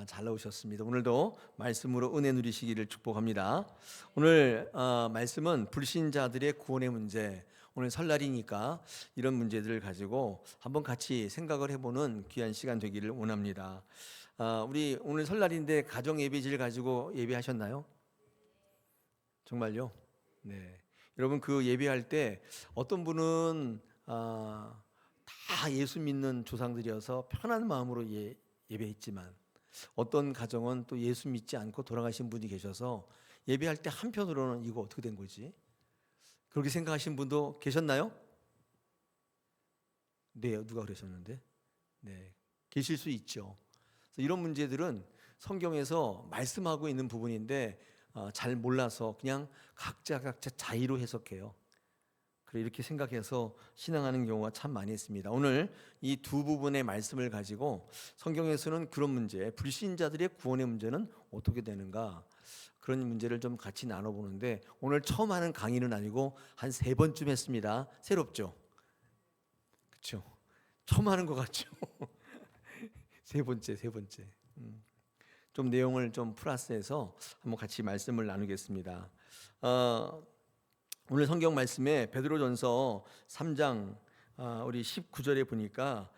잘 나오셨습니다. 오늘도 말씀으로 은혜 누리시기를 축복합니다. 오늘 말씀은 불신자들의 구원의 문제. 오늘 설날이니까 이런 문제들을 가지고 한번 같이 생각을 해보는 귀한 시간 되기를 원합니다. 우리 오늘 설날인데 가정 예배지를 가지고 예배하셨나요? 정말요? 네. 여러분 그 예배할 때 어떤 분은 다 예수 믿는 조상들이어서 편한 마음으로 예배했지만 어떤 가정은 또 예수 믿지 않고 돌아가신 분이 계셔서 예배할 때 한편으로는 이거 어떻게 된 거지? 그렇게 생각하신 분도 계셨나요? 네, 누가 그러셨는데? 네, 계실 수 있죠. 그래서 이런 문제들은 성경에서 말씀하고 있는 부분인데 잘 몰라서 그냥 각자 자의로 해석해요. 그래 이렇게 생각해서 신앙하는 경우가 참 많이 있습니다. 오늘 이 두 부분의 말씀을 가지고 성경에서는 그런 문제, 불신자들의 구원의 문제는 어떻게 되는가, 그런 문제를 좀 같이 나눠보는데 오늘 처음 하는 강의는 아니고 한 3번쯤 했습니다. 새롭죠? 그렇죠? 처음 하는 것 같죠? 세 번째. 좀 내용을 좀 플러스해서 한번 같이 말씀을 나누겠습니다. 오늘 성경 말씀에 베드로전서 3장 우리 19절에 보니까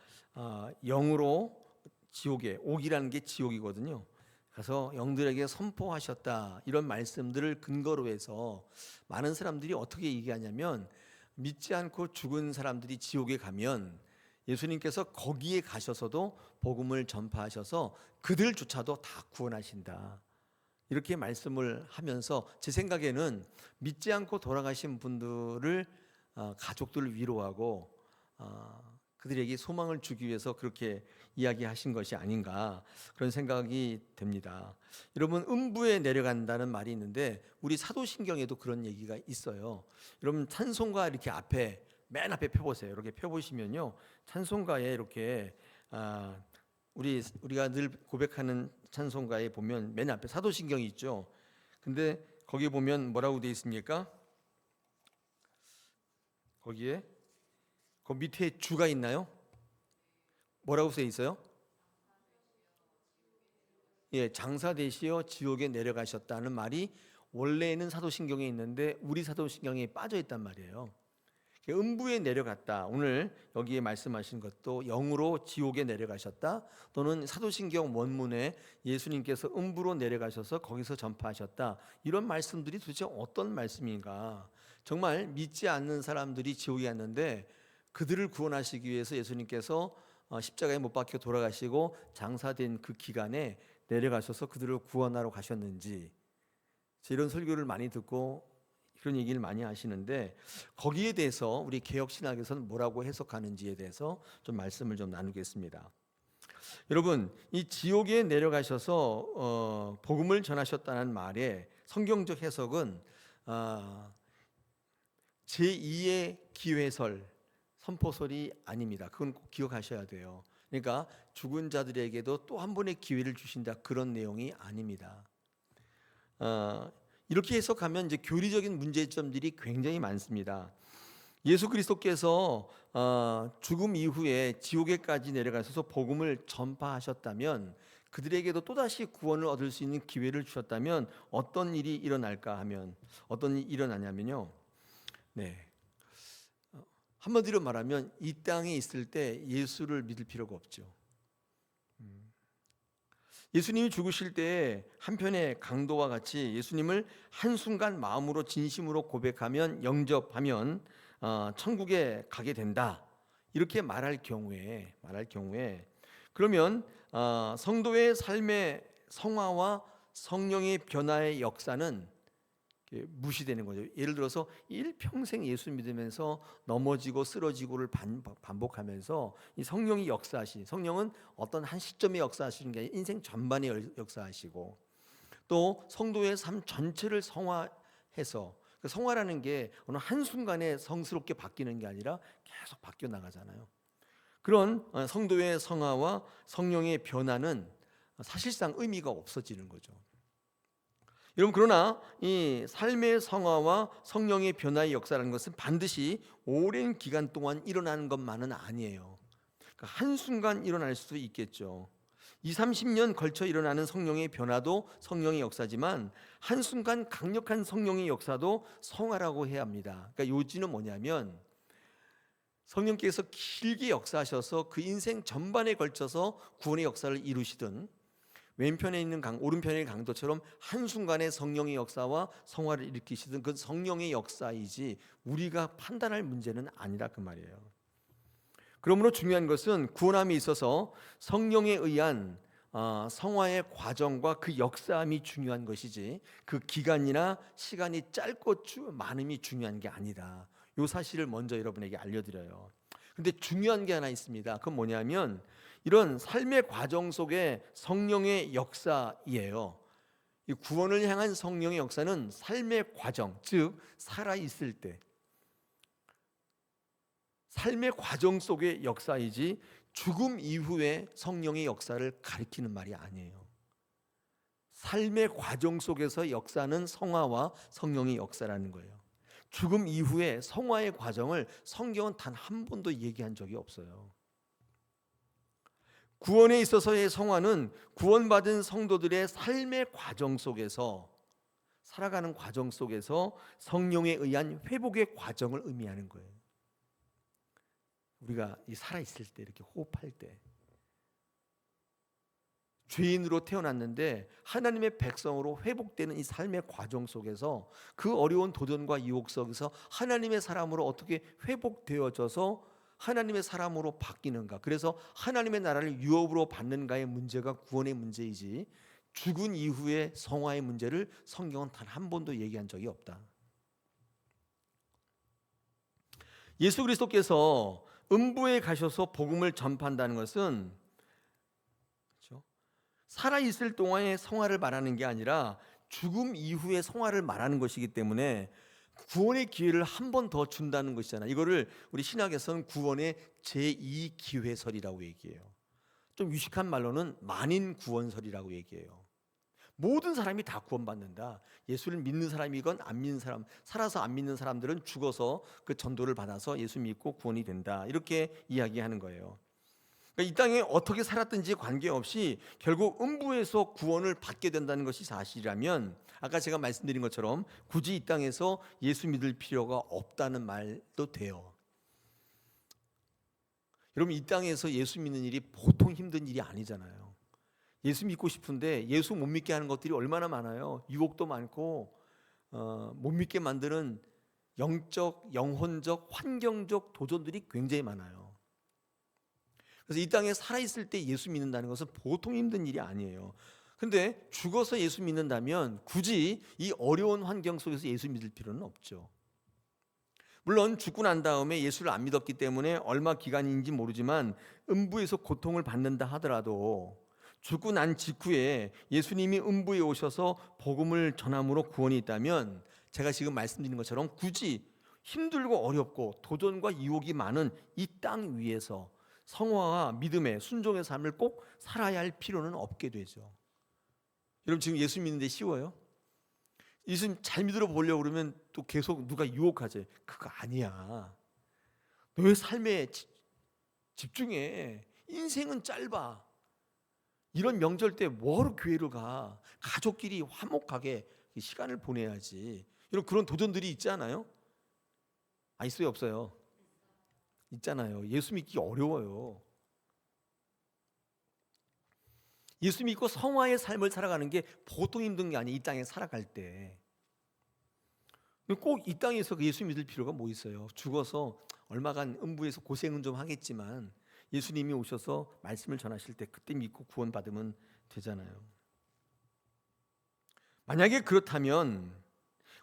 영으로 지옥에, 옥이라는 게 지옥이거든요. 가서 영들에게 선포하셨다, 이런 말씀들을 근거로 해서 많은 사람들이 어떻게 얘기하냐면, 믿지 않고 죽은 사람들이 지옥에 가면 예수님께서 거기에 가셔서도 복음을 전파하셔서 그들조차도 다 구원하신다, 이렇게 말씀을 하면서 제 생각에는 믿지 않고 돌아가신 분들을 가족들을 위로하고 그들에게 소망을 주기 위해서 그렇게 이야기하신 것이 아닌가, 그런 생각이 됩니다. 여러분, 음부에 내려간다는 말이 있는데 우리 사도신경에도 그런 얘기가 있어요. 여러분 찬송가 이렇게 앞에, 맨 앞에 펴보세요. 이렇게 펴보시면요, 찬송가에 이렇게 우리가 늘 고백하는 찬송가에 보면 맨 앞에 사도신경이 있죠. 근데 거기 보면 뭐라고 되어 있습니까? 거기에 그 밑에 주가 있나요? 뭐라고 써 있어요? 예, 장사 되시어 지옥에 내려가셨다는 말이 원래는 사도신경에 있는데 우리 사도신경에 빠져 있단 말이에요. 음부에 내려갔다, 오늘 여기에 말씀하신 것도 영으로 지옥에 내려가셨다, 또는 사도신경 원문에 예수님께서 음부로 내려가셔서 거기서 전파하셨다, 이런 말씀들이 도대체 어떤 말씀인가. 정말 믿지 않는 사람들이 지옥에 갔는데 그들을 구원하시기 위해서 예수님께서 십자가에 못 박혀 돌아가시고 장사된 그 기간에 내려가셔서 그들을 구원하러 가셨는지, 이런 설교를 많이 듣고 그런 얘기를 많이 하시는데 거기에 대해서 우리 개혁신학에서는 뭐라고 해석하는지에 대해서 좀 말씀을 좀 나누겠습니다. 여러분, 이 지옥에 내려가셔서 복음을 전하셨다는 말의 성경적 해석은 제2의 기회설, 선포설이 아닙니다. 그건 꼭 기억하셔야 돼요. 그러니까 죽은 자들에게도 또 한 번의 기회를 주신다, 그런 내용이 아닙니다. 이렇게 해석하면 이제 교리적인 문제점들이 굉장히 많습니다. 예수 그리스도께서 죽음 이후에 지옥에까지 내려가셔서 복음을 전파하셨다면, 그들에게도 또다시 구원을 얻을 수 있는 기회를 주셨다면 어떤 일이 일어날까 하면, 어떤 일이 일어나냐면요, 네, 한마디로 말하면 이 땅에 있을 때 예수를 믿을 필요가 없죠. 예수님이 죽으실 때 한편의 강도와 같이 예수님을 한순간 마음으로 진심으로 고백하면, 영접하면 천국에 가게 된다, 이렇게 말할 경우에 그러면 성도의 삶의 성화와 성령의 변화의 역사는 무시되는 거죠. 예를 들어서 일평생 예수 믿으면서 넘어지고 쓰러지고를 반복하면서 이 성령이 역사하시, 성령은 어떤 한 시점에 역사하시는 게 아니라 인생 전반에 역사하시고, 또 성도의 삶 전체를 성화해서, 그 성화라는 게 어느 한순간에 성스럽게 바뀌는 게 아니라 계속 바뀌어 나가잖아요. 그런 성도의 성화와 성령의 변화는 사실상 의미가 없어지는 거죠. 여러분, 그러나 이 삶의 성화와 성령의 변화의 역사라는 것은 반드시 오랜 기간 동안 일어나는 것만은 아니에요. 그러니까 한순간 일어날 수도 있겠죠. 30년 걸쳐 일어나는 성령의 변화도 성령의 역사지만 한순간 강력한 성령의 역사도 성화라고 해야 합니다. 그러니까 요지는 뭐냐면 성령께서 길게 역사하셔서 그 인생 전반에 걸쳐서 구원의 역사를 이루시든 왼편에 있는 오른편의 강도처럼 한순간에 성령의 역사와 성화를 일으키시든 그 성령의 역사이지 우리가 판단할 문제는 아니라 그 말이에요. 그러므로 중요한 것은 구원함에 있어서 성령에 의한 성화의 과정과 그 역사함이 중요한 것이지 그 기간이나 시간이 짧고 많음이 중요한 게 아니다. 이 사실을 먼저 여러분에게 알려드려요. 근데 중요한 게 하나 있습니다. 그건 뭐냐면 이런 삶의 과정 속에 성령의 역사이에요. 이 구원을 향한 성령의 역사는 삶의 과정, 즉 살아있을 때 삶의 과정 속의 역사이지 죽음 이후의 성령의 역사를 가리키는 말이 아니에요. 삶의 과정 속에서 역사는 성화와 성령의 역사라는 거예요. 죽음 이후의 성화의 과정을 성경은 단 한 번도 얘기한 적이 없어요. 구원에 있어서의 성화는 구원받은 성도들의 삶의 과정 속에서 살아가는 과정 속에서 성령에 의한 회복의 과정을 의미하는 거예요. 우리가 살아있을 때 이렇게 호흡할 때 죄인으로 태어났는데 하나님의 백성으로 회복되는 이 삶의 과정 속에서 그 어려운 도전과 유혹 속에서 하나님의 사람으로 어떻게 회복되어져서 하나님의 사람으로 바뀌는가, 그래서 하나님의 나라를 유업으로 받는가의 문제가 구원의 문제이지 죽은 이후의 성화의 문제를 성경은 단 한 번도 얘기한 적이 없다. 예수 그리스도께서 음부에 가셔서 복음을 전파한다는 것은 그렇죠? 살아있을 동안의 성화를 말하는 게 아니라 죽음 이후의 성화를 말하는 것이기 때문에 구원의 기회를 한 번 더 준다는 것이잖아요. 이거를 우리 신학에서는 구원의 제2기회설이라고 얘기해요. 좀 유식한 말로는 만인 구원설이라고 얘기해요. 모든 사람이 다 구원받는다. 예수를 믿는 사람이건 안 믿는 사람, 살아서 안 믿는 사람들은 죽어서 그 전도를 받아서 예수 믿고 구원이 된다. 이렇게 이야기하는 거예요. 그러니까 이 땅에 어떻게 살았든지 관계없이 결국 음부에서 구원을 받게 된다는 것이 사실이라면 아까 제가 말씀드린 것처럼 굳이 이 땅에서 예수 믿을 필요가 없다는 말도 돼요. 여러분, 이 땅에서 예수 믿는 일이 보통 힘든 일이 아니잖아요. 예수 믿고 싶은데 예수 못 믿게 하는 것들이 얼마나 많아요. 유혹도 많고 못 믿게 만드는 영적, 영혼적, 환경적 도전들이 굉장히 많아요. 그래서 이 땅에 살아있을 때 예수 믿는다는 것은 보통 힘든 일이 아니에요. 근데 죽어서 예수 믿는다면 굳이 이 어려운 환경 속에서 예수 믿을 필요는 없죠. 물론 죽고 난 다음에 예수를 안 믿었기 때문에 얼마 기간인지 모르지만 음부에서 고통을 받는다 하더라도 죽고 난 직후에 예수님이 음부에 오셔서 복음을 전함으로 구원이 있다면 제가 지금 말씀드린 것처럼 굳이 힘들고 어렵고 도전과 유혹이 많은 이 땅 위에서 성화와 믿음의 순종의 삶을 꼭 살아야 할 필요는 없게 되죠. 여러분, 지금 예수 믿는데 쉬워요? 예수 잘 믿으러 보려고 그러면 또 계속 누가 유혹하지. 그거 아니야. 너의 삶에 집중해. 인생은 짧아. 이런 명절 때 뭐하러 교회를 가? 가족끼리 화목하게 시간을 보내야지. 이런 그런 도전들이 있지 않아요? 있어요, 없어요? 있잖아요. 예수 믿기 어려워요. 예수 믿고 성화의 삶을 살아가는 게 보통 힘든 게 아니에요. 이 땅에 살아갈 때 꼭 이 땅에서 예수 믿을 필요가 뭐 있어요? 죽어서 얼마간 음부에서 고생은 좀 하겠지만 예수님이 오셔서 말씀을 전하실 때 그때 믿고 구원받으면 되잖아요. 만약에 그렇다면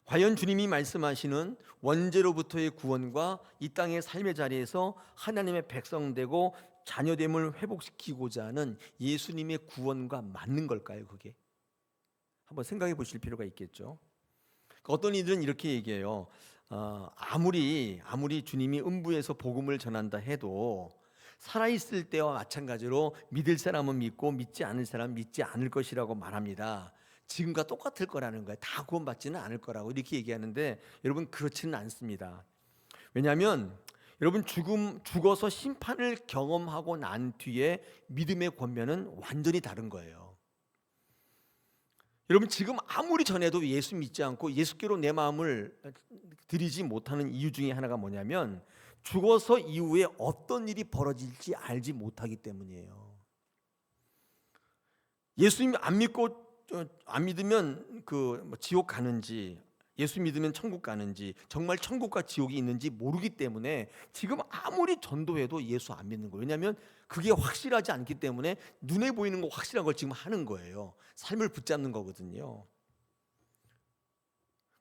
과연 주님이 말씀하시는 원죄로부터의 구원과 이 땅의 삶의 자리에서 하나님의 백성 되고 자녀됨을 회복시키고자 하는 예수님의 구원과 맞는 걸까요? 그게 한번 생각해 보실 필요가 있겠죠. 어떤 이들은 이렇게 얘기해요. 아무리 주님이 음부에서 복음을 전한다 해도 살아있을 때와 마찬가지로 믿을 사람은 믿고 믿지 않을 사람은 믿지 않을 것이라고 말합니다. 지금과 똑같을 거라는 거예요. 다 구원받지는 않을 거라고 이렇게 얘기하는데 여러분, 그렇지는 않습니다. 왜냐하면 여러분, 죽어서 심판을 경험하고 난 뒤에 믿음의 권면은 완전히 다른 거예요. 여러분, 지금 아무리 전해도 예수 믿지 않고 예수께로 내 마음을 드리지 못하는 이유 중에 하나가 뭐냐면 죽어서 이후에 어떤 일이 벌어질지 알지 못하기 때문이에요. 예수님 안 믿으면 지옥 가는지, 예수 믿으면 천국 가는지, 정말 천국과 지옥이 있는지 모르기 때문에 지금 아무리 전도해도 예수 안 믿는 거예요. 왜냐하면 그게 확실하지 않기 때문에 눈에 보이는 거 확실한 걸 지금 하는 거예요. 삶을 붙잡는 거거든요.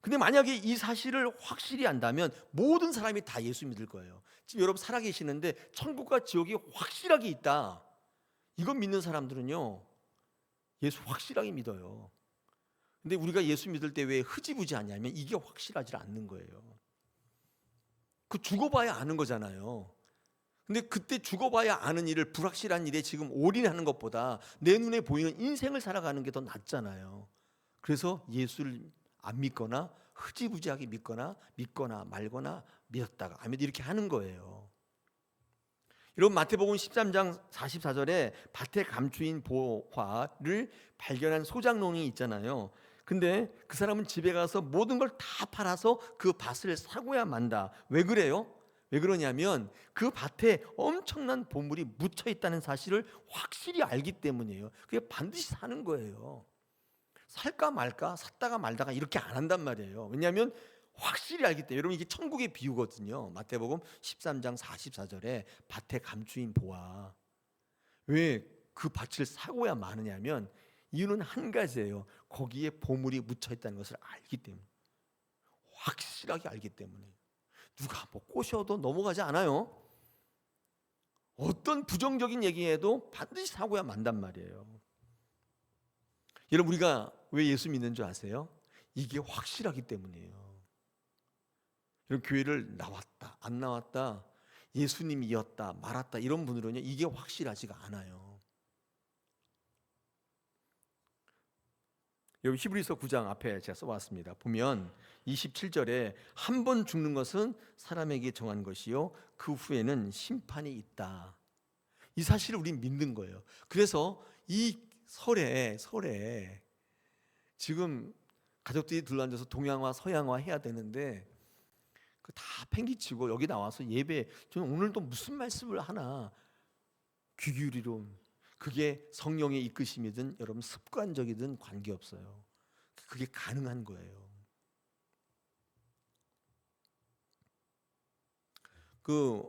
근데 만약에 이 사실을 확실히 안다면 모든 사람이 다 예수 믿을 거예요. 지금 여러분 살아계시는데 천국과 지옥이 확실하게 있다, 이건 믿는 사람들은요 예수 확실하게 믿어요. 근데 우리가 예수 믿을 때 왜 흐지부지 하냐면 이게 확실하지 않는 거예요. 그 죽어봐야 아는 거잖아요. 근데 그때 죽어봐야 아는 일을 불확실한 일에 지금 올인하는 것보다 내 눈에 보이는 인생을 살아가는 게 더 낫잖아요. 그래서 예수를 안 믿거나 흐지부지하게 믿거나 말거나 믿었다가 안 믿 이렇게 하는 거예요. 여러분, 마태복음 13장 44절에 밭에 감추인 보화를 발견한 소장농이 있잖아요. 근데 그 사람은 집에 가서 모든 걸 다 팔아서 그 밭을 사고야 만다. 왜 그래요? 왜 그러냐면 그 밭에 엄청난 보물이 묻혀 있다는 사실을 확실히 알기 때문이에요. 그게 반드시 사는 거예요. 살까 말까, 샀다가 말다가 이렇게 안 한단 말이에요. 왜냐하면 확실히 알기 때문에. 여러분, 이게 천국의 비유거든요. 마태복음 13장 44절에 밭에 감추인 보화. 왜 그 밭을 사고야 마느냐면 이유는 한 가지예요. 거기에 보물이 묻혀 있다는 것을 알기 때문에. 확실하게 알기 때문에. 누가 뭐 꼬셔도 넘어가지 않아요. 어떤 부정적인 얘기해도 반드시 사고야 만단 말이에요. 여러분, 우리가 왜 예수 믿는 줄 아세요? 이게 확실하기 때문이에요. 여러분, 교회를 나왔다 안 나왔다, 예수님이었다 말았다, 이런 분들은요 이게 확실하지가 않아요. 여러분, 히브리서 9장 앞에 제가 써왔습니다. 보면 27절에 한 번 죽는 것은 사람에게 정한 것이요 그 후에는 심판이 있다, 이 사실을 우리는 믿는 거예요. 그래서 이 설에 지금 가족들이 둘러앉아서 동양화 서양화 해야 되는데 그 다 팽기치고 여기 나와서 예배, 저는 오늘도 무슨 말씀을 하나 귀 기울이로, 그게 성령의 이끄심이든 여러분 습관적이든 관계없어요. 그게 가능한 거예요. 그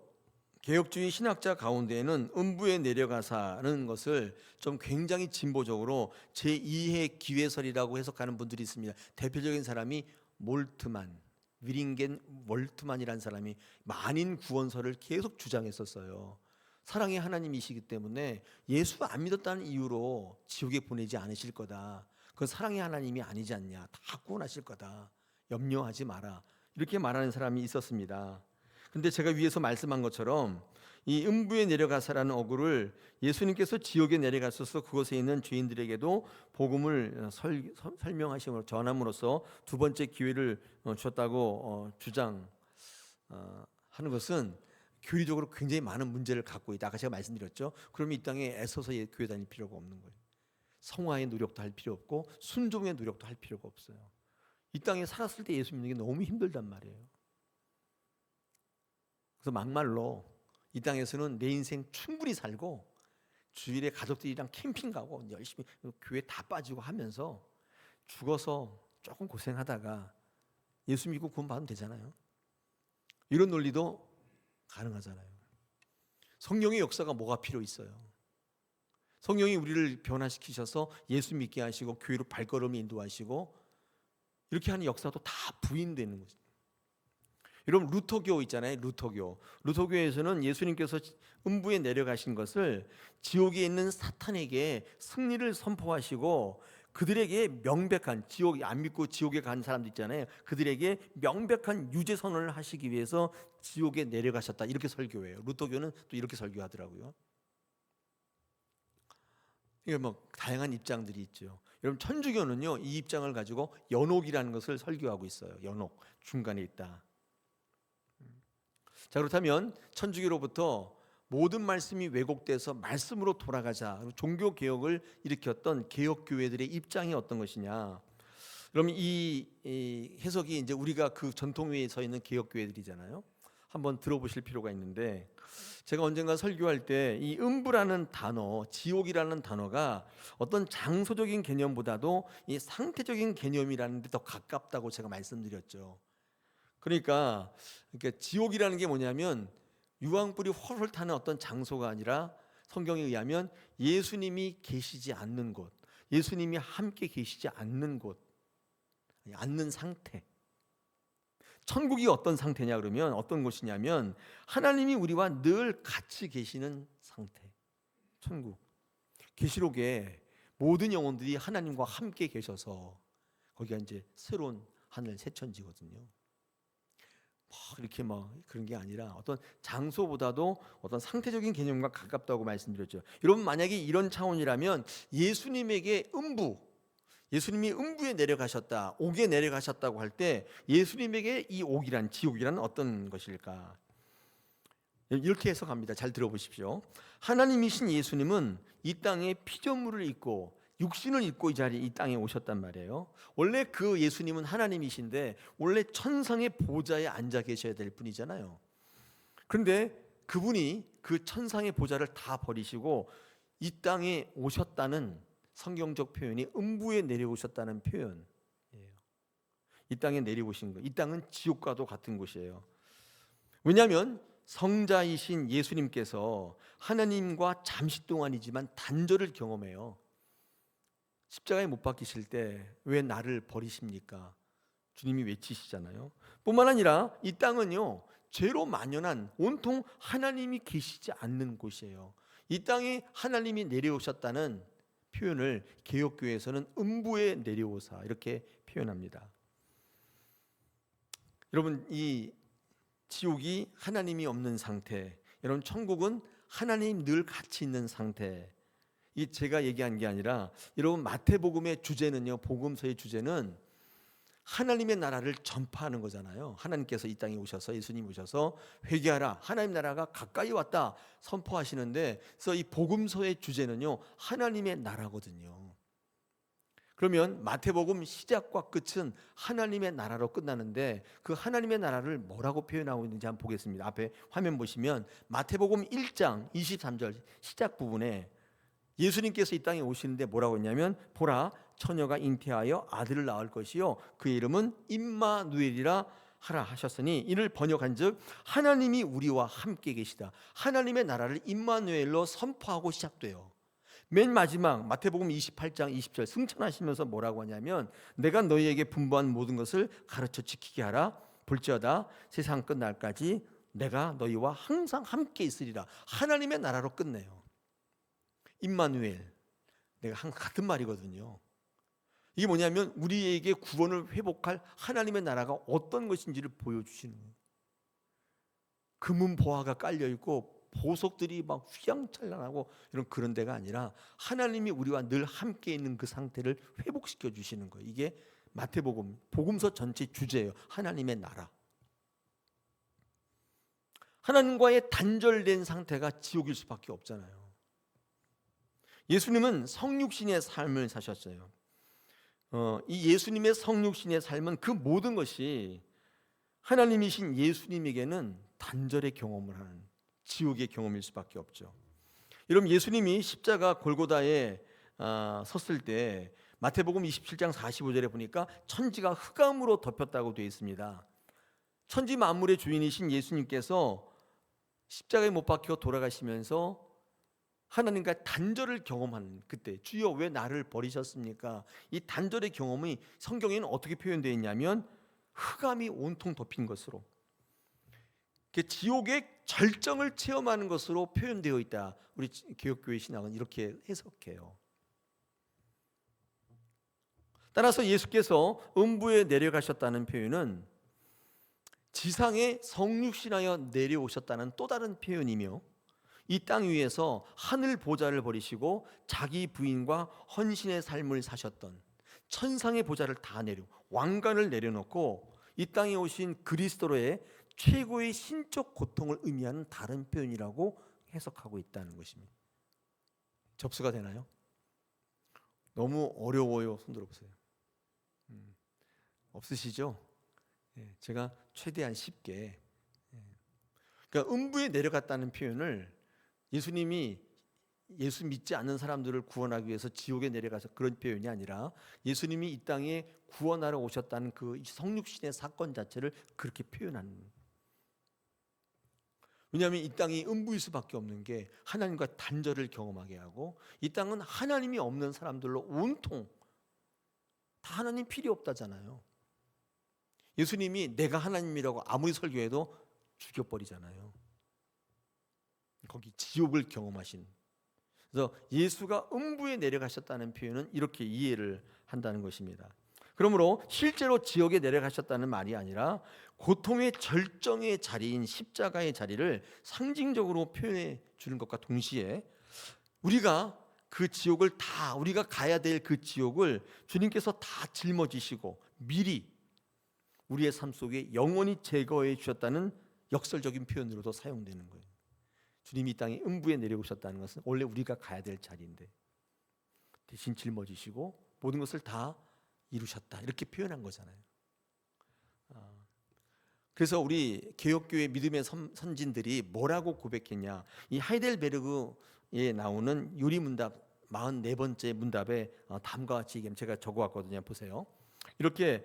개혁주의 신학자 가운데에는 음부에 내려가사는 것을 좀 굉장히 진보적으로 제2의 기회설이라고 해석하는 분들이 있습니다. 대표적인 사람이 위링겐 몰트만이라는 사람이 만인 구원설을 계속 주장했었어요. 사랑의 하나님이시기 때문에 예수 안 믿었다는 이유로 지옥에 보내지 않으실 거다, 그건 사랑의 하나님이 아니지 않냐, 다 구원하실 거다, 염려하지 마라, 이렇게 말하는 사람이 있었습니다. 근데 제가 위에서 말씀한 것처럼 이 음부에 내려가사라는 어구를 예수님께서 지옥에 내려가셔서 그곳에 있는 죄인들에게도 복음을 설명하심으로 전함으로써 두 번째 기회를 주셨다고 주장하는 것은 교리적으로 굉장히 많은 문제를 갖고 있다. 아까 제가 말씀드렸죠. 그러면 이 땅에 애써서 교회 다닐 필요가 없는 거예요. 성화의 노력도 할 필요 없고 순종의 노력도 할 필요가 없어요. 이 땅에 살았을 때 예수 믿는 게 너무 힘들단 말이에요. 그래서 막말로 이 땅에서는 내 인생 충분히 살고 주일에 가족들이랑 캠핑 가고 열심히 교회 다 빠지고 하면서 죽어서 조금 고생하다가 예수 믿고 구원 받으면 되잖아요. 이런 논리도 가능하잖아요. 성령의 역사가 뭐가 필요 있어요? 성령이 우리를 변화시키셔서 예수 믿게 하시고 교회로 발걸음을 인도하시고 이렇게 하는 역사도 다 부인되는 거죠. 여러분, 루터교 있잖아요. 루터교에서는 예수님께서 음부에 내려가신 것을 지옥에 있는 사탄에게 승리를 선포하시고 그들에게 명백한, 지옥 안 믿고 지옥에 간 사람들 있잖아요. 그들에게 명백한 유죄 선언을 하시기 위해서 지옥에 내려가셨다, 이렇게 설교해요. 루터교는 또 이렇게 설교하더라고요. 이게 뭐 다양한 입장들이 있죠. 여러분, 천주교는요 이 입장을 가지고 연옥이라는 것을 설교하고 있어요. 연옥, 중간에 있다. 자, 그렇다면 천주교로부터 모든 말씀이 왜곡돼서 말씀으로 돌아가자, 종교 개혁을 일으켰던 개혁 교회들의 입장이 어떤 것이냐? 그러면 이 해석이 이제 우리가 그 전통위에 서 있는 개혁 교회들이잖아요. 한번 들어보실 필요가 있는데, 제가 언젠가 설교할 때 이 음부라는 단어, 지옥이라는 단어가 어떤 장소적인 개념보다도 이 상태적인 개념이라는 데 더 가깝다고 제가 말씀드렸죠. 그러니까 지옥이라는 게 뭐냐면 유황불이 헐헐 타는 어떤 장소가 아니라 성경에 의하면 예수님이 계시지 않는 곳, 예수님이 함께 계시지 않는 곳, 않는 상태. 천국이 어떤 상태냐 그러면 어떤 곳이냐면 하나님이 우리와 늘 같이 계시는 상태. 천국. 계시록에 모든 영혼들이 하나님과 함께 계셔서 거기가 이제 새로운 하늘 새 천지거든요. 이렇게 그런 게 아니라 어떤 장소보다도 어떤 상태적인 개념과 가깝다고 말씀드렸죠. 여러분, 만약에 이런 차원이라면 예수님에게 예수님이 음부에 내려가셨다, 옥에 내려가셨다고 할 때 예수님에게 이 옥이란, 지옥이란 어떤 것일까? 이렇게 해석합니다. 잘 들어보십시오. 하나님이신 예수님은 이 땅에 피조물을 입고 육신을 입고 이 땅에 오셨단 말이에요. 원래 그 예수님은 하나님이신데 원래 천상의 보좌에 앉아 계셔야 될 분이잖아요. 그런데 그분이 그 천상의 보좌를 다 버리시고 이 땅에 오셨다는 성경적 표현이 음부에 내려오셨다는 표현이에요. 이 땅에 내려오신 거. 이 땅은 지옥과도 같은 곳이에요. 왜냐하면 성자이신 예수님께서 하나님과 잠시 동안이지만 단절을 경험해요. 십자가에 못 박히실 때 왜 나를 버리십니까? 주님이 외치시잖아요. 뿐만 아니라 이 땅은요, 죄로 만연한 온통 하나님이 계시지 않는 곳이에요. 이 땅에 하나님이 내려오셨다는 표현을 개혁교회에서는 음부에 내려오사 이렇게 표현합니다. 여러분, 이 지옥이 하나님이 없는 상태, 여러분 천국은 하나님 늘 같이 있는 상태. 이 제가 얘기한 게 아니라 여러분 마태복음의 주제는요, 복음서의 주제는 하나님의 나라를 전파하는 거잖아요. 하나님께서 이 땅에 오셔서, 예수님 오셔서 회개하라, 하나님 나라가 가까이 왔다 선포하시는데, 그래서 이 복음서의 주제는요 하나님의 나라거든요. 그러면 마태복음 시작과 끝은 하나님의 나라로 끝나는데 그 하나님의 나라를 뭐라고 표현하고 있는지 한번 보겠습니다. 앞에 화면 보시면 마태복음 1장 23절 시작 부분에 예수님께서 이 땅에 오시는데 뭐라고 했냐면, 보라, 처녀가 잉태하여 아들을 낳을 것이요 그의 이름은 임마누엘이라 하라 하셨으니, 이를 번역한즉 하나님이 우리와 함께 계시다. 하나님의 나라를 임마누엘로 선포하고 시작돼요. 맨 마지막 마태복음 28장 20절 승천하시면서 뭐라고 하냐면, 내가 너희에게 분부한 모든 것을 가르쳐 지키게 하라. 볼지어다 세상 끝날까지 내가 너희와 항상 함께 있으리라. 하나님의 나라로 끝내요. 임마누엘, 내가 항상 같은 말이거든요. 이게 뭐냐면 우리에게 구원을 회복할 하나님의 나라가 어떤 것인지를 보여주시는 거예요. 금은 보화가 깔려있고 보석들이 막 휘황찬란하고 그런 데가 아니라 하나님이 우리와 늘 함께 있는 그 상태를 회복시켜 주시는 거예요. 이게 마태복음, 복음서 전체 주제예요. 하나님의 나라. 하나님과의 단절된 상태가 지옥일 수밖에 없잖아요. 예수님은 성육신의 삶을 사셨어요. 이 예수님의 성육신의 삶은 그 모든 것이 하나님이신 예수님에게는 단절의 경험을 하는 지옥의 경험일 수밖에 없죠. 여러분, 예수님이 십자가 골고다에 섰을 때 마태복음 27장 45절에 보니까 천지가 흑암으로 덮였다고 되어 있습니다. 천지 만물의 주인이신 예수님께서 십자가에 못 박혀 돌아가시면서 하나님과 단절을 경험하는 그때, 주여 왜 나를 버리셨습니까? 이 단절의 경험이 성경에는 어떻게 표현되어 있냐면 흑암이 온통 덮인 것으로, 지옥의 절정을 체험하는 것으로 표현되어 있다. 우리 개혁교회 신학은 이렇게 해석해요. 따라서 예수께서 음부에 내려가셨다는 표현은 지상에 성육신하여 내려오셨다는 또 다른 표현이며, 이 땅 위에서 하늘 보좌를 버리시고 자기 부인과 헌신의 삶을 사셨던 천상의 보좌를 다 왕관을 내려놓고 이 땅에 오신 그리스도로의 최고의 신적 고통을 의미하는 다른 표현이라고 해석하고 있다는 것입니다. 접수가 되나요? 너무 어려워요. 손 들어보세요. 없으시죠? 제가 최대한 쉽게. 그러니까 음부에 내려갔다는 표현을 예수님이 예수 믿지 않는 사람들을 구원하기 위해서 지옥에 내려가서 그런 표현이 아니라 예수님이 이 땅에 구원하러 오셨다는 그 성육신의 사건 자체를 그렇게 표현하는. 왜냐하면 이 땅이 음부일 수밖에 없는 게 하나님과 단절을 경험하게 하고, 이 땅은 하나님이 없는 사람들로 온통 다 하나님 필요 없다잖아요. 예수님이 내가 하나님이라고 아무리 설교해도 죽여버리잖아요. 거기 지옥을 경험하신. 그래서 예수가 음부에 내려가셨다는 표현은 이렇게 이해를 한다는 것입니다. 그러므로 실제로 지옥에 내려가셨다는 말이 아니라 고통의 절정의 자리인 십자가의 자리를 상징적으로 표현해 주는 것과 동시에, 우리가 그 지옥을 다, 우리가 가야 될 그 지옥을 주님께서 다 짊어지시고 미리 우리의 삶 속에 영원히 제거해 주셨다는 역설적인 표현으로도 사용되는 거예요. 주님이 이 땅에 음부에 내려오셨다는 것은 원래 우리가 가야 될 자리인데 대신 짊어지시고 모든 것을 다 이루셨다, 이렇게 표현한 거잖아요. 그래서 우리 개혁교회 믿음의 선진들이 뭐라고 고백했냐, 이 하이델베르그에 나오는 요리문답 44번째 문답에 다음과 같이 얘기하면, 제가 적어왔거든요. 보세요. 이렇게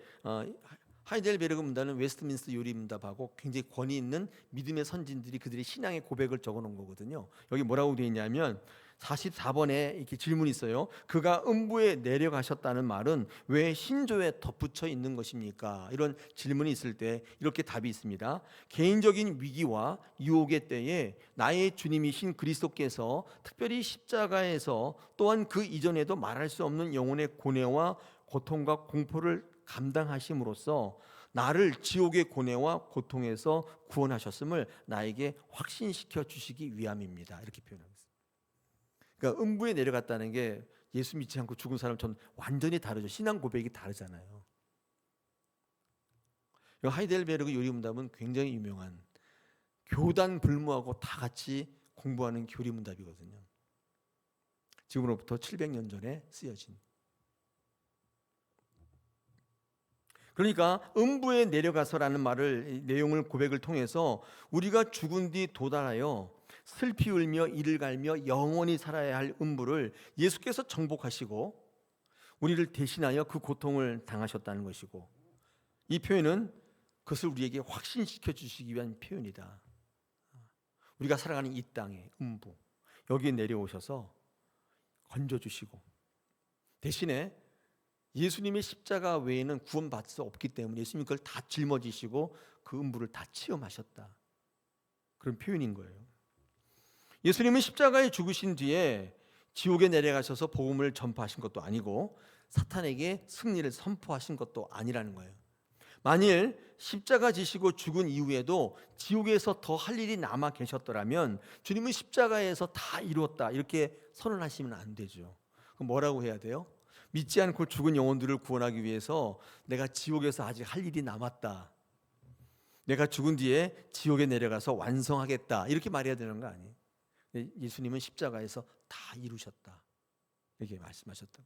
하이델베르그 문답은 웨스트민스터 요리문답하고 굉장히 권위 있는 믿음의 선진들이 그들의 신앙의 고백을 적어놓은 거거든요. 여기 뭐라고 되어 있냐면 44번에 이렇게 질문이 있어요. 그가 음부에 내려가셨다는 말은 왜 신조에 덧붙여 있는 것입니까? 이런 질문이 있을 때 이렇게 답이 있습니다. 개인적인 위기와 유혹의 때에 나의 주님이신 그리스도께서 특별히 십자가에서, 또한 그 이전에도 말할 수 없는 영혼의 고뇌와 고통과 공포를 감당하심으로써 나를 지옥의 고뇌와 고통에서 구원하셨음을 나에게 확신시켜 주시기 위함입니다. 이렇게 표현하고 있습니다. 그러니까 음부에 내려갔다는 게 예수 믿지 않고 죽은 사람처럼 완전히 다르죠. 신앙 고백이 다르잖아요. 하이델베르그 요리문답은 굉장히 유명한, 교단 불무하고 다 같이 공부하는 교리문답이거든요. 지금으로부터 700년 전에 쓰여진. 그러니까 음부에 내려가서라는 말을, 내용을, 고백을 통해서 우리가 죽은 뒤 도달하여 슬피 울며 이를 갈며 영원히 살아야 할 음부를 예수께서 정복하시고 우리를 대신하여 그 고통을 당하셨다는 것이고, 이 표현은 그것을 우리에게 확신시켜 주시기 위한 표현이다. 우리가 살아가는 이 땅의 음부, 여기에 내려오셔서 건져주시고, 대신에 예수님의 십자가 외에는 구원받을 수 없기 때문에 예수님이 그걸 다 짊어지시고 그 음부를 다 체험하셨다, 그런 표현인 거예요. 예수님은 십자가에 죽으신 뒤에 지옥에 내려가셔서 복음을 전파하신 것도 아니고 사탄에게 승리를 선포하신 것도 아니라는 거예요. 만일 십자가 지시고 죽은 이후에도 지옥에서 더 할 일이 남아 계셨더라면 주님은 십자가에서 다 이루었다 이렇게 선언하시면 안 되죠. 그럼 뭐라고 해야 돼요? 믿지 않고 죽은 영혼들을 구원하기 위해서 내가 지옥에서 아직 할 일이 남았다, 내가 죽은 뒤에 지옥에 내려가서 완성하겠다, 이렇게 말해야 되는 거 아니에요? 예수님은 십자가에서 다 이루셨다, 이렇게 말씀하셨다.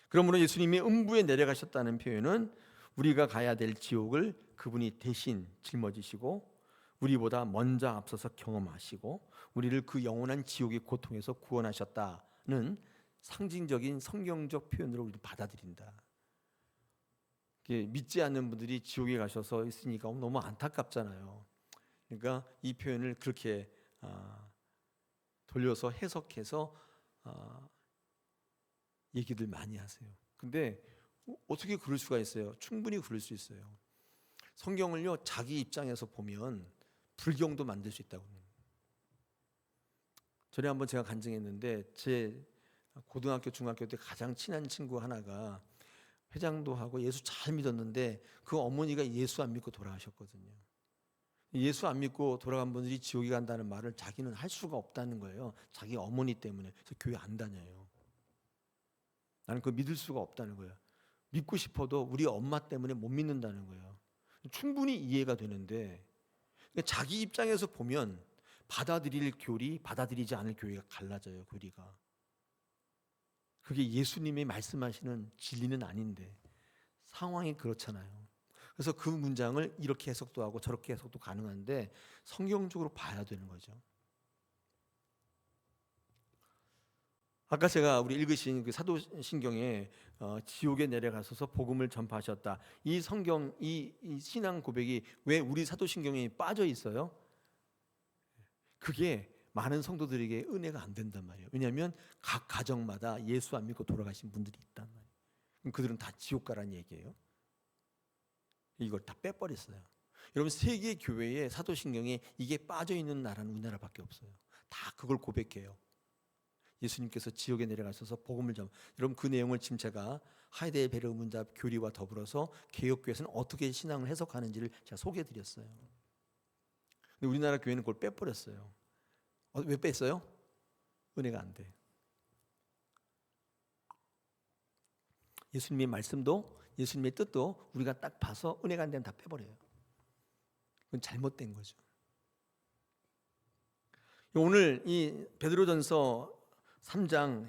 그러므로 예수님이 음부에 내려가셨다는 표현은 우리가 가야 될 지옥을 그분이 대신 짊어지시고 우리보다 먼저 앞서서 경험하시고 우리를 그 영원한 지옥의 고통에서 구원하셨다는 상징적인 성경적 표현으로 우리를 받아들인다. 믿지 않는 분들이 지옥에 가셔서 있으니까 너무 안타깝잖아요. 그러니까 이 표현을 그렇게 돌려서 해석해서 얘기들 많이 하세요. 근데 어떻게 그럴 수가 있어요? 충분히 그럴 수 있어요. 성경을요, 자기 입장에서 보면 불경도 만들 수 있다고. 전에 한번 제가 간증했는데, 제 고등학교, 중학교 때 가장 친한 친구 하나가 회장도 하고 예수 잘 믿었는데 그 어머니가 예수 안 믿고 돌아가셨거든요. 예수 안 믿고 돌아간 분들이 지옥에 간다는 말을 자기는 할 수가 없다는 거예요. 자기 어머니 때문에. 그래서 교회 안 다녀요. 나는 그거 믿을 수가 없다는 거예요. 믿고 싶어도 우리 엄마 때문에 못 믿는다는 거예요. 충분히 이해가 되는데 자기 입장에서 보면 받아들일 교리, 받아들이지 않을 교리가 갈라져요. 교리가. 그게 예수님이 말씀하시는 진리는 아닌데 상황이 그렇잖아요. 그래서 그 문장을 이렇게 해석도 하고 저렇게 해석도 가능한데 성경적으로 봐야 되는 거죠. 아까 제가 우리 읽으신 그 사도신경에 지옥에 내려가셔서 복음을 전파하셨다. 이 성경, 이 신앙 고백이 왜 우리 사도신경에 빠져 있어요? 그게 많은 성도들에게 은혜가 안 된단 말이에요. 왜냐하면 각 가정마다 예수 안 믿고 돌아가신 분들이 있단 말이에요. 그럼 그들은 다 지옥 가라는 얘기예요. 이걸 다 빼버렸어요. 여러분 세계 교회에 사도신경에 이게 빠져 있는 나라는 우리나라밖에 없어요. 다 그걸 고백해요. 예수님께서 지옥에 내려가셔서 복음을 전. 여러분 그 내용을 지금 제가 하이델베르 문답 교리와 더불어서 개혁교회에서는 어떻게 신앙을 해석하는지를 제가 소개해드렸어요. 근데 우리나라 교회는 그걸 빼버렸어요. 왜 뺐어요? 은혜가 안 돼. 예수님의 말씀도 예수님의 뜻도 우리가 딱 봐서 은혜가 안 되면 다 빼버려요. 그건 잘못된 거죠. 오늘 이 베드로전서 3장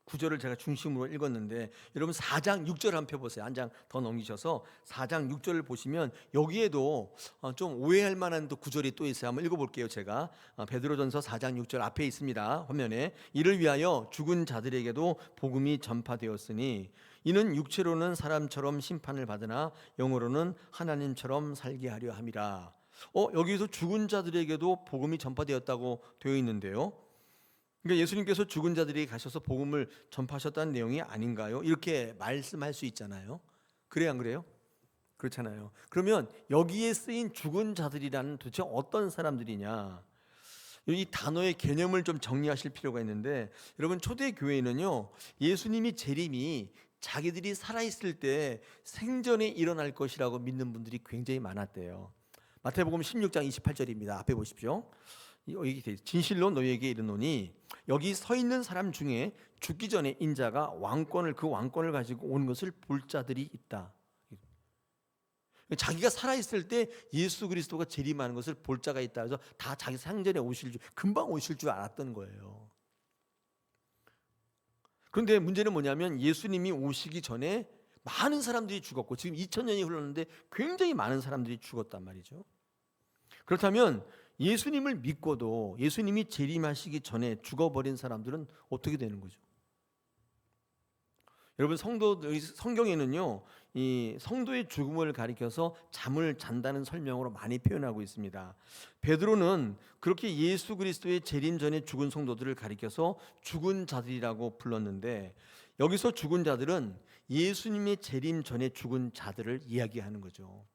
19절을 제가 중심으로 읽었는데 여러분 4장 6절 한번 펴보세요. 한 장 더 넘기셔서 4장 6절을 보시면 여기에도 좀 오해할 만한 또 구절이 또 있어요. 한번 읽어볼게요. 제가 베드로전서 4장 6절 앞에 있습니다. 화면에 이를 위하여 죽은 자들에게도 복음이 전파되었으니 이는 육체로는 사람처럼 심판을 받으나 영으로는 하나님처럼 살게 하려 함이라. 여기서 죽은 자들에게도 복음이 전파되었다고 되어 있는데요. 그러니까 예수님께서 죽은 자들에게 가셔서 복음을 전파하셨다는 내용이 아닌가요? 이렇게 말씀할 수 있잖아요. 그래요, 안 그래요? 그렇잖아요. 그러면 여기에 쓰인 죽은 자들이라는 도대체 어떤 사람들이냐? 이 단어의 개념을 좀 정리하실 필요가 있는데 여러분 초대 교회는요 예수님이 재림이 자기들이 살아있을 때 생전에 일어날 것이라고 믿는 분들이 굉장히 많았대요. 마태복음 16장 28절입니다. 앞에 보십시오. 여기 진실로 너희에게 이르노니 여기 서 있는 사람 중에 죽기 전에 인자가 그 왕권을 가지고 온 것을 볼 자들이 있다. 자기가 살아있을 때 예수 그리스도가 재림하는 것을 볼 자가 있다. 그래서 다 자기 생전에 금방 오실 줄 알았던 거예요. 그런데 문제는 뭐냐면 예수님이 오시기 전에 많은 사람들이 죽었고 지금 2000년이 흘렀는데 굉장히 많은 사람들이 죽었단 말이죠. 그렇다면 예수님을 믿고도 예수님이 재림하시기 전에 죽어버린 사람들은 어떻게 되는 거죠? 여러분 성경에는요 이 성도의 죽음을 가리켜서 잠을 잔다는 설명으로 많이 표현하고 있습니다. 베드로는 그렇게 예수 그리스도의 재림 전에 죽은 성도들을 가리켜서 죽은 자들이라고 불렀는데 여기서 죽은 자들은 예수님의 재림 전에 죽은 자들을 이야기하는 거죠.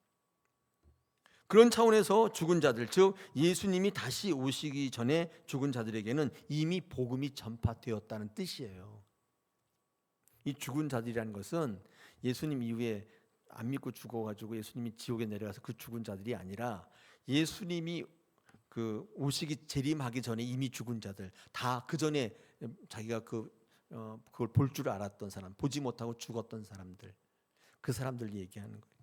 그런 차원에서 죽은 자들, 즉 예수님이 다시 오시기 전에 죽은 자들에게는 이미 복음이 전파되었다는 뜻이에요. 이 죽은 자들이라는 것은 예수님 이후에 안 믿고 죽어가지고 예수님이 지옥에 내려가서 그 죽은 자들이 아니라 예수님이 그 오시기 재림하기 전에 이미 죽은 자들, 다 그 전에 자기가 그걸 볼 줄 알았던 사람, 보지 못하고 죽었던 사람들, 그 사람들 얘기하는 거예요.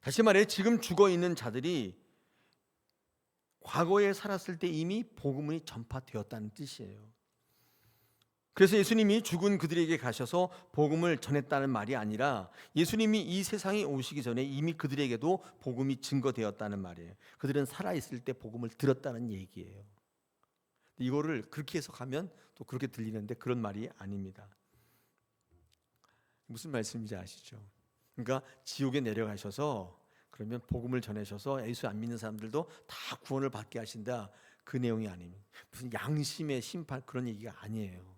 다시 말해 지금 죽어 있는 자들이 과거에 살았을 때 이미 복음이 전파되었다는 뜻이에요. 그래서 예수님이 죽은 그들에게 가셔서 복음을 전했다는 말이 아니라 예수님이 이 세상에 오시기 전에 이미 그들에게도 복음이 증거되었다는 말이에요. 그들은 살아있을 때 복음을 들었다는 얘기예요. 이거를 그렇게 해석하면 또 그렇게 들리는데 그런 말이 아닙니다. 무슨 말씀인지 아시죠? 그러니까 지옥에 내려가셔서 그러면 복음을 전하셔서 예수 안 믿는 사람들도 다 구원을 받게 하신다. 그 내용이 아닙니다. 무슨 양심의 심판 그런 얘기가 아니에요.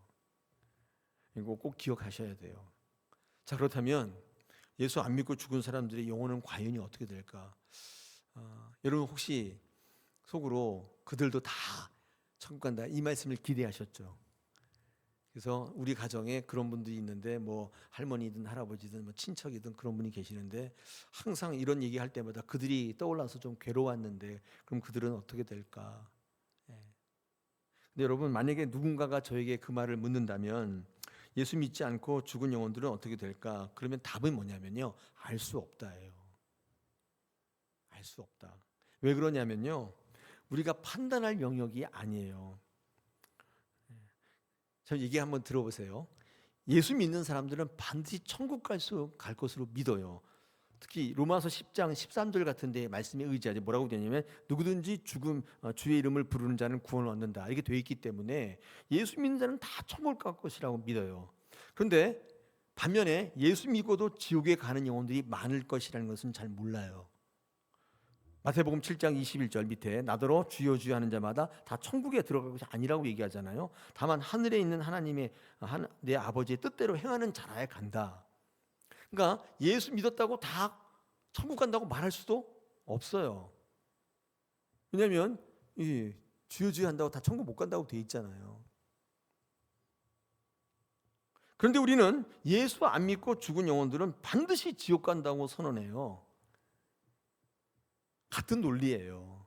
이거 꼭 기억하셔야 돼요. 자, 그렇다면 예수 안 믿고 죽은 사람들의 영혼은 과연 어떻게 될까? 여러분 혹시 속으로 그들도 다 천국 간다 이 말씀을 기대하셨죠? 그래서 우리 가정에 그런 분들이 있는데 뭐 할머니든 할아버지든 뭐 친척이든 그런 분이 계시는데 항상 이런 얘기할 때마다 그들이 떠올라서 좀 괴로웠는데 그럼 그들은 어떻게 될까? 예. 근데 여러분 만약에 누군가가 저에게 그 말을 묻는다면 예수 믿지 않고 죽은 영혼들은 어떻게 될까? 그러면 답은 뭐냐면요, 알 수 없다예요. 알 수 없다. 왜 그러냐면요, 우리가 판단할 영역이 아니에요. 저 얘기 한번 들어보세요. 예수 믿는 사람들은 반드시 천국 갈 것으로 믿어요. 특히 로마서 10장 13절 같은 데 말씀에 의지하지 뭐라고 되냐면 누구든지 주의 이름을 부르는 자는 구원을 얻는다 이렇게 되어 있기 때문에 예수 믿는 자는 다 천국 갈 것이라고 믿어요. 그런데 반면에 예수 믿고도 지옥에 가는 영혼들이 많을 것이라는 것은 잘 몰라요. 마태복음 7장 21절 밑에 나더러 주여 주여 하는 자마다 다 천국에 들어갈 것이 아니라고 얘기하잖아요. 다만 하늘에 있는 하나님의 내 아버지의 뜻대로 행하는 자라야 간다. 그러니까 예수 믿었다고 다 천국 간다고 말할 수도 없어요. 왜냐하면 주여 주여 한다고 다 천국 못 간다고 돼 있잖아요. 그런데 우리는 예수 안 믿고 죽은 영혼들은 반드시 지옥 간다고 선언해요. 같은 논리예요.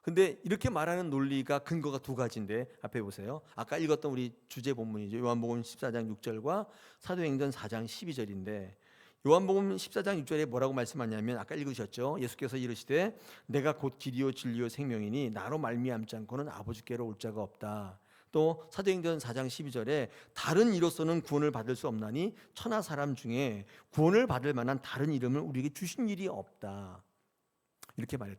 근데 이렇게 말하는 논리가 근거가 두 가지인데 앞에 보세요. 아까 읽었던 우리 주제 본문이죠. 요한복음 14장 6절과 사도행전 4장 12절인데 요한복음 14장 6절에 뭐라고 말씀하냐면 아까 읽으셨죠. 예수께서 이르시되 내가 곧 길이요 진리요 생명이니 나로 말미암지 않고는 아버지께로 올 자가 없다. 또 사도행전 4장 12절에 다른 이로서는 구원을 받을 수 없나니 천하 사람 중에 구원을 받을 만한 다른 이름을 우리에게 주신 일이 없다. 이렇게 말했.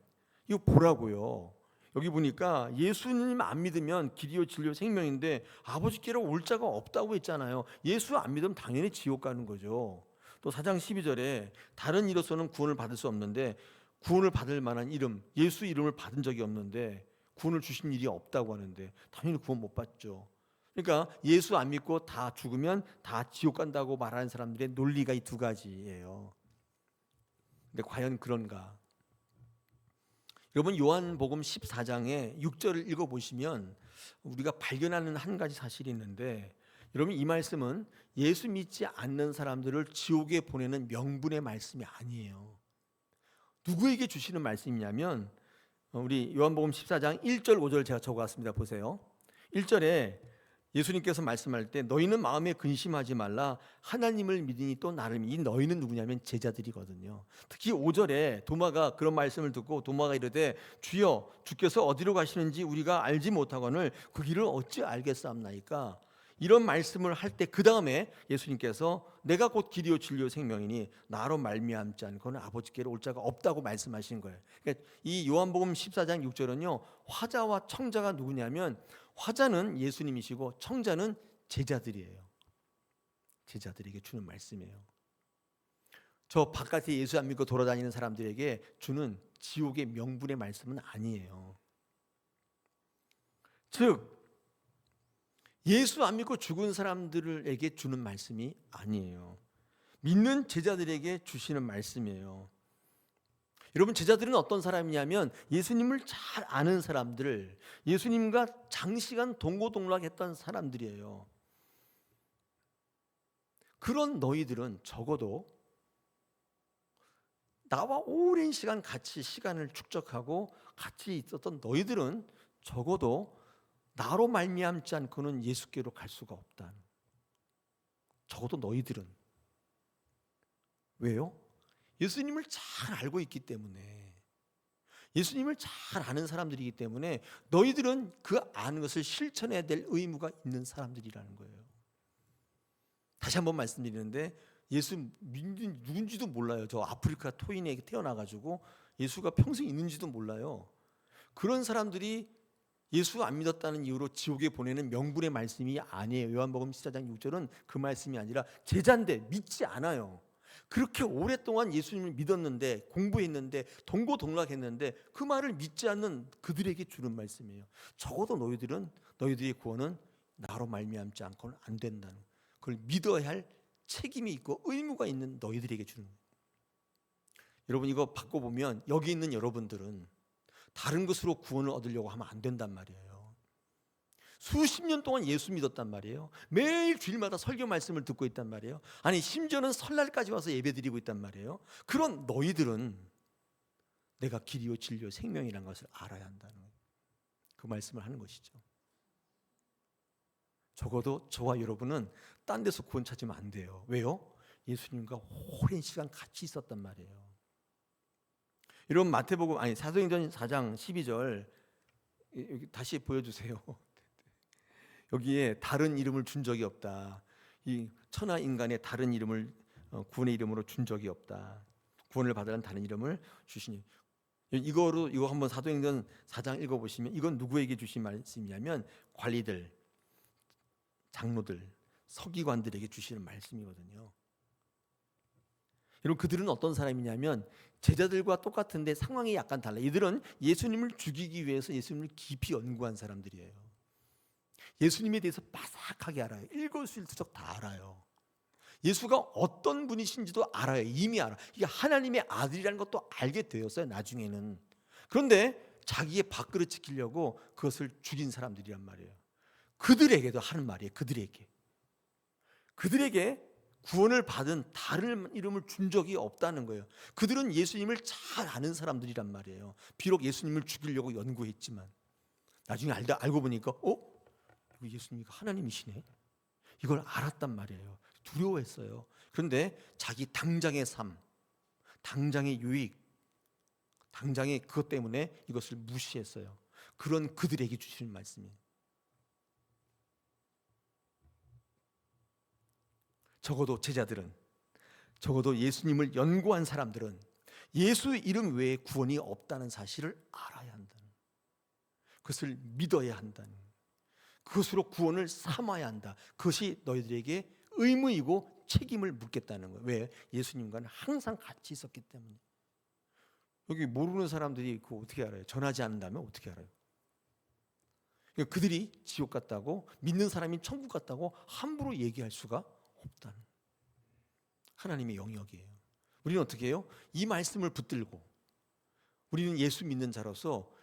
이거 보라고요. 여기 보니까 예수님 안 믿으면 길이요 진리요 생명인데 아버지께로 올 자가 없다고 했잖아요. 예수 안 믿으면 당연히 지옥 가는 거죠. 또 4장 12절에 다른 이로서는 구원을 받을 수 없는데 구원을 받을 만한 이름, 예수 이름을 받은 적이 없는데 구원을 주신 일이 없다고 하는데 당연히 구원 못 받죠. 그러니까 예수 안 믿고 다 죽으면 다 지옥 간다고 말하는 사람들의 논리가 이 두 가지예요. 근데 과연 그런가? 여러분 요한복음 14장의 6절을 읽어보시면 우리가 발견하는 한 가지 사실이 있는데 여러분 이 말씀은 예수 믿지 않는 사람들을 지옥에 보내는 명분의 말씀이 아니에요. 누구에게 주시는 말씀이냐면 우리 요한복음 14장 1절 5절 제가 적어왔습니다. 보세요. 1절에 예수님께서 말씀할 때 너희는 마음에 근심하지 말라 하나님을 믿으니 또 나를 믿으니 너희는 누구냐면 제자들이거든요. 특히 5절에 도마가 그런 말씀을 듣고 도마가 이르되 주여 주께서 어디로 가시는지 우리가 알지 못하거늘 그 길을 어찌 알겠사옵나이까. 이런 말씀을 할 때 그 다음에 예수님께서 내가 곧 길이요 진리요 생명이니 나로 말미암지 않고는 아버지께로 올 자가 없다고 말씀하신 거예요. 그러니까 이 요한복음 14장 6절은요 화자와 청자가 누구냐면 화자는 예수님이시고 청자는 제자들이에요. 제자들에게 주는 말씀이에요. 저 바깥에 예수 안 믿고 돌아다니는 사람들에게 주는 지옥의 명분의 말씀은 아니에요. 즉 예수 안 믿고 죽은 사람들에게 주는 말씀이 아니에요. 믿는 제자들에게 주시는 말씀이에요. 여러분 제자들은 어떤 사람이냐면 예수님을 잘 아는 사람들, 예수님과 장시간 동고동락했던 사람들이에요. 그런 너희들은 적어도 나와 오랜 시간 같이 시간을 축적하고 같이 있었던 너희들은 적어도 나로 말미암지 않고는 예수께로 갈 수가 없다는. 적어도 너희들은. 왜요? 예수님을 잘 알고 있기 때문에, 예수님을 잘 아는 사람들이기 때문에 너희들은 그 아는 것을 실천해야 될 의무가 있는 사람들이라는 거예요. 다시 한번 말씀드리는데 예수 누군지도 몰라요. 저 아프리카 토인에 태어나가지고 예수가 평생 있는지도 몰라요. 그런 사람들이 예수 안 믿었다는 이유로 지옥에 보내는 명분의 말씀이 아니에요. 요한복음 14장 6절은 그 말씀이 아니라 제자인데 믿지 않아요. 그렇게 오랫동안 예수님을 믿었는데 공부했는데 동고동락했는데 그 말을 믿지 않는 그들에게 주는 말씀이에요. 적어도 너희들의 구원은 나로 말미암지 않고는 안 된다는, 그걸 믿어야 할 책임이 있고 의무가 있는 너희들에게 주는 거예요. 여러분 이거 바꿔보면 여기 있는 여러분들은 다른 것으로 구원을 얻으려고 하면 안 된단 말이에요. 수십 년 동안 예수 믿었단 말이에요. 매일 주일마다 설교 말씀을 듣고 있단 말이에요. 아니 심지어는 설날까지 와서 예배드리고 있단 말이에요. 그런 너희들은 내가 길이요 진리요 생명이라는 것을 알아야 한다는 그 말씀을 하는 것이죠. 적어도 저와 여러분은 딴 데서 구원 찾으면 안 돼요. 왜요? 예수님과 오랜 시간 같이 있었단 말이에요. 여러분 마태복음 아니 사도행전 4장 12절 여기 다시 보여주세요. 여기에 다른 이름을 준 적이 없다. 이 천하 인간의 다른 이름을 구원의 이름으로 준 적이 없다. 구원을 받으려는 다른 이름을 주시니 이거 한번 사도행전 4장 읽어보시면 이건 누구에게 주신 말씀이냐면 관리들, 장로들, 서기관들에게 주시는 말씀이거든요. 여러분 그들은 어떤 사람이냐면 제자들과 똑같은데 상황이 약간 달라요. 이들은 예수님을 죽이기 위해서 예수님을 깊이 연구한 사람들이에요. 예수님에 대해서 바삭하게 알아요. 일거수일투족 다 알아요. 예수가 어떤 분이신지도 알아요. 이미 알아. 이게 하나님의 아들이라는 것도 알게 되었어요. 나중에는. 그런데 자기의 밥그릇 지키려고 그것을 죽인 사람들이란 말이에요. 그들에게도 하는 말이에요. 그들에게 구원을 받은 다른 이름을 준 적이 없다는 거예요. 그들은 예수님을 잘 아는 사람들이란 말이에요. 비록 예수님을 죽이려고 연구했지만 나중에 알고 보니까 이거 예수님이 하나님이시네. 이걸 알았단 말이에요. 두려워했어요. 그런데 자기 당장의 삶, 당장의 유익, 당장의 그것 때문에 이것을 무시했어요. 그런 그들에게 주시는 말씀이에요. 적어도 제자들은, 적어도 예수님을 연구한 사람들은 예수 이름 외에 구원이 없다는 사실을 알아야 한다는, 그것을 믿어야 한다는, 그것으로 구원을 삼아야 한다. 그것이 너희들에게 의무이고 책임을 묻겠다는 거예요. 왜? 예수님과는 항상 같이 있었기 때문에. 여기 모르는 사람들이 그거 어떻게 알아요? 전하지 않는다면 어떻게 알아요? 그들이 지옥 같다고, 믿는 사람이 천국 같다고 함부로 얘기할 수가 없다는 하나님의 영역이에요. 우리는 어떻게 해요? 이 말씀을 붙들고 우리는 예수 믿는 자로서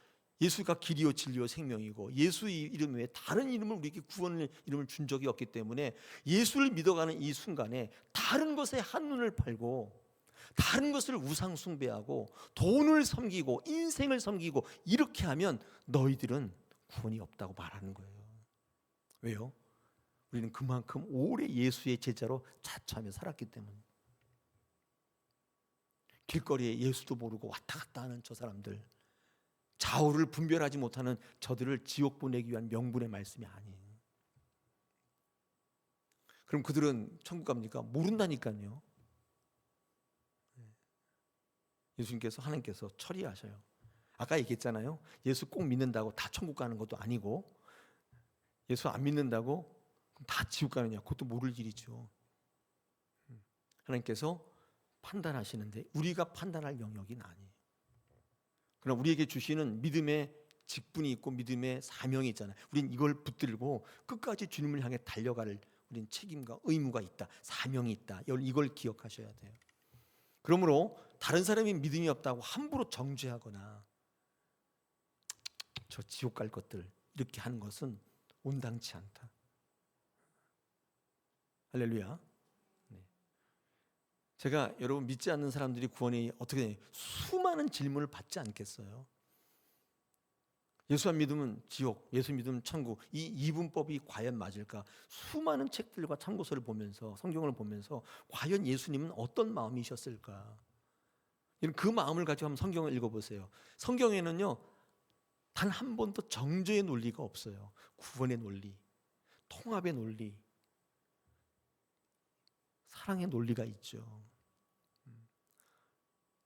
예수가 길이요 진리요 생명이고 예수 이름 외에 다른 이름을 우리에게 구원의 이름을 준 적이 없기 때문에 예수를 믿어가는 이 순간에 다른 것에 한눈을 팔고 다른 것을 우상 숭배하고 돈을 섬기고 인생을 섬기고 이렇게 하면 너희들은 구원이 없다고 말하는 거예요. 왜요? 우리는 그만큼 오래 예수의 제자로 자처하며 살았기 때문에. 길거리에 예수도 모르고 왔다 갔다 하는 저 사람들, 좌우를 분별하지 못하는 저들을 지옥 보내기 위한 명분의 말씀이 아니에요. 그럼 그들은 천국 갑니까? 모른다니까요. 예수님께서, 하나님께서 처리하셔요. 아까 얘기했잖아요. 예수 꼭 믿는다고 다 천국 가는 것도 아니고, 예수 안 믿는다고 다 지옥 가느냐, 그것도 모를 일이죠. 하나님께서 판단하시는데 우리가 판단할 영역이 아니에요. 그러나 우리에게 주시는 믿음의 직분이 있고 믿음의 사명이 있잖아요. 우린 이걸 붙들고 끝까지 주님을 향해 달려갈 우린 책임과 의무가 있다. 사명이 있다. 이걸 기억하셔야 돼요. 그러므로 다른 사람이 믿음이 없다고 함부로 정죄하거나 저 지옥 갈 것들 이렇게 하는 것은 온당치 않다. 할렐루야. 네. 제가 여러분 믿지 않는 사람들이 구원이 어떻게 되냐, 수많은 질문을 받지 않겠어요? 예수 안 믿으면 지옥, 예수 믿으면 천국, 이 이분법이 과연 맞을까? 수많은 책들과 참고서를 보면서, 성경을 보면서 과연 예수님은 어떤 마음이셨을까? 그 마음을 가지고 한번 성경을 읽어보세요. 성경에는요 단 한 번도 정죄의 논리가 없어요. 구원의 논리, 통합의 논리, 사랑의 논리가 있죠.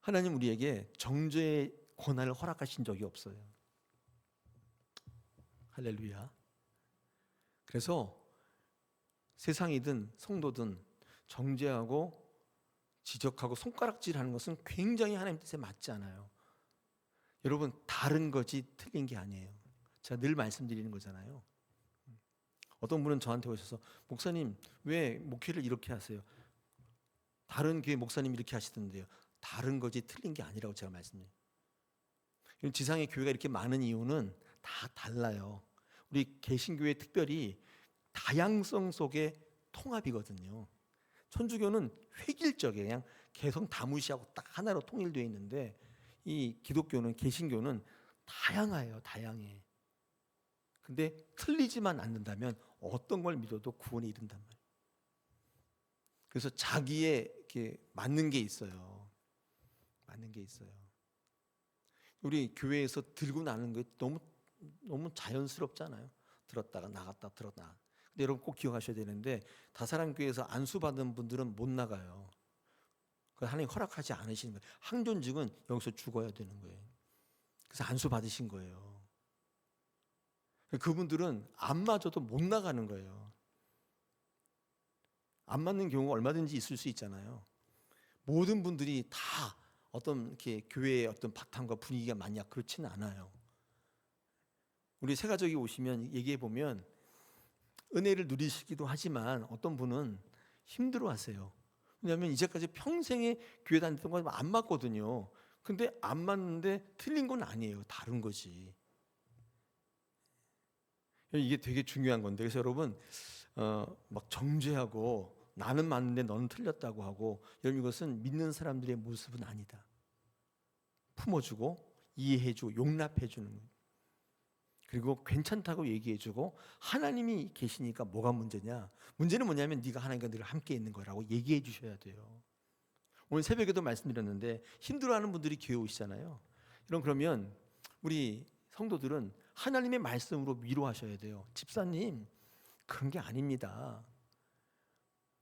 하나님 우리에게 정죄의 권한을 허락하신 적이 없어요. 할렐루야. 그래서 세상이든 성도든 정죄하고 지적하고 손가락질하는 것은 굉장히 하나님 뜻에 맞지 않아요. 여러분 다른 거지 틀린 게 아니에요. 제가 늘 말씀드리는 거잖아요. 어떤 분은 저한테 오셔서 목사님 왜 목회를 이렇게 하세요? 다른 교회 목사님 이렇게 하시던데요. 다른 거지 틀린 게 아니라고 제가 말씀드려요. 지상의 교회가 이렇게 많은 이유는 다 달라요. 우리 개신교회 특별히 다양성 속의 통합이거든요. 천주교는 획일적이에요. 그냥 개성 다 무시하고 딱 하나로 통일되어 있는데 이 기독교는, 개신교는 다양해요. 다양해. 근데 틀리지만 않는다면 어떤 걸 믿어도 구원에 이른단 말이에요. 그래서 자기의 이렇게 맞는 게 있어요. 맞는 게 있어요. 우리 교회에서 들고 나는 게 너무 자연스럽잖아요. 들었다가 나갔다 들었다. 근데 여러분 꼭 기억하셔야 되는데 다사랑교회에서 안수 받은 분들은 못 나가요. 그 하나님 허락하지 않으시는 거예요. 항존직은 여기서 죽어야 되는 거예요. 그래서 안수 받으신 거예요. 그분들은 안 맞아도 못 나가는 거예요. 안 맞는 경우가 얼마든지 있을 수 있잖아요. 모든 분들이 다 어떤 이렇게 교회의 어떤 바탕과 분위기가 맞냐, 그렇지는 않아요. 우리 새가족이 오시면 얘기해 보면 은혜를 누리시기도 하지만 어떤 분은 힘들어하세요. 왜냐하면 이제까지 평생에 교회 다녔던 거 안 맞거든요. 근데 안 맞는데 틀린 건 아니에요. 다른 거지. 이게 되게 중요한 건데, 그래서 여러분 막 정죄하고 나는 맞는데 너는 틀렸다고 하고, 여러분 이것은 믿는 사람들의 모습은 아니다. 품어주고 이해해주고 용납해주는 거예요. 그리고 괜찮다고 얘기해주고, 하나님이 계시니까 뭐가 문제냐? 문제는 뭐냐면 네가 하나님과 늘 함께 있는 거라고 얘기해 주셔야 돼요. 오늘 새벽에도 말씀드렸는데 힘들어하는 분들이 교회 오시잖아요. 그러면 우리 성도들은 하나님의 말씀으로 위로하셔야 돼요. 집사님, 그런 게 아닙니다.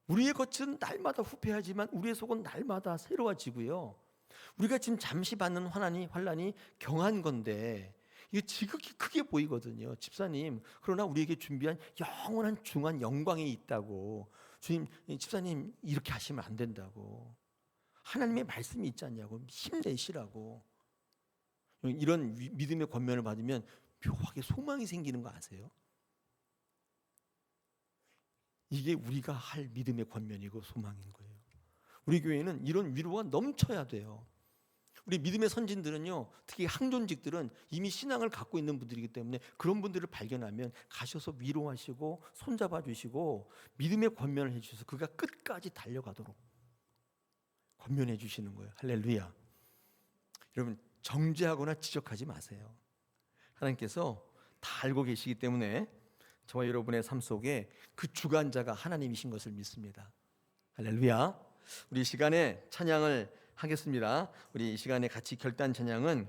우리의 겉은 날마다 후패하지만 우리의 속은 날마다 새로워지고요. 우리가 지금 잠시 받는 환란이 경한 건데 이게 지극히 크게 보이거든요. 집사님, 그러나 우리에게 준비한 영원한 중한 영광이 있다고. 주님, 집사님 이렇게 하시면 안 된다고. 하나님의 말씀이 있지 않냐고. 힘내시라고. 이런 믿음의 권면을 받으면 묘하게 소망이 생기는 거 아세요? 이게 우리가 할 믿음의 권면이고 소망인 거예요. 우리 교회는 이런 위로가 넘쳐야 돼요. 우리 믿음의 선진들은요, 특히 항존직들은 이미 신앙을 갖고 있는 분들이기 때문에 그런 분들을 발견하면 가셔서 위로하시고 손잡아 주시고 믿음의 권면을 해주셔서 그가 끝까지 달려가도록 권면해 주시는 거예요. 할렐루야. 여러분, 정죄하거나 지적하지 마세요. 하나님께서 다 알고 계시기 때문에 저와 여러분의 삶 속에 그 주관자가 하나님이신 것을 믿습니다. 할렐루야. 우리 이 시간에 찬양을 하겠습니다. 우리 이 시간에 같이 결단 찬양은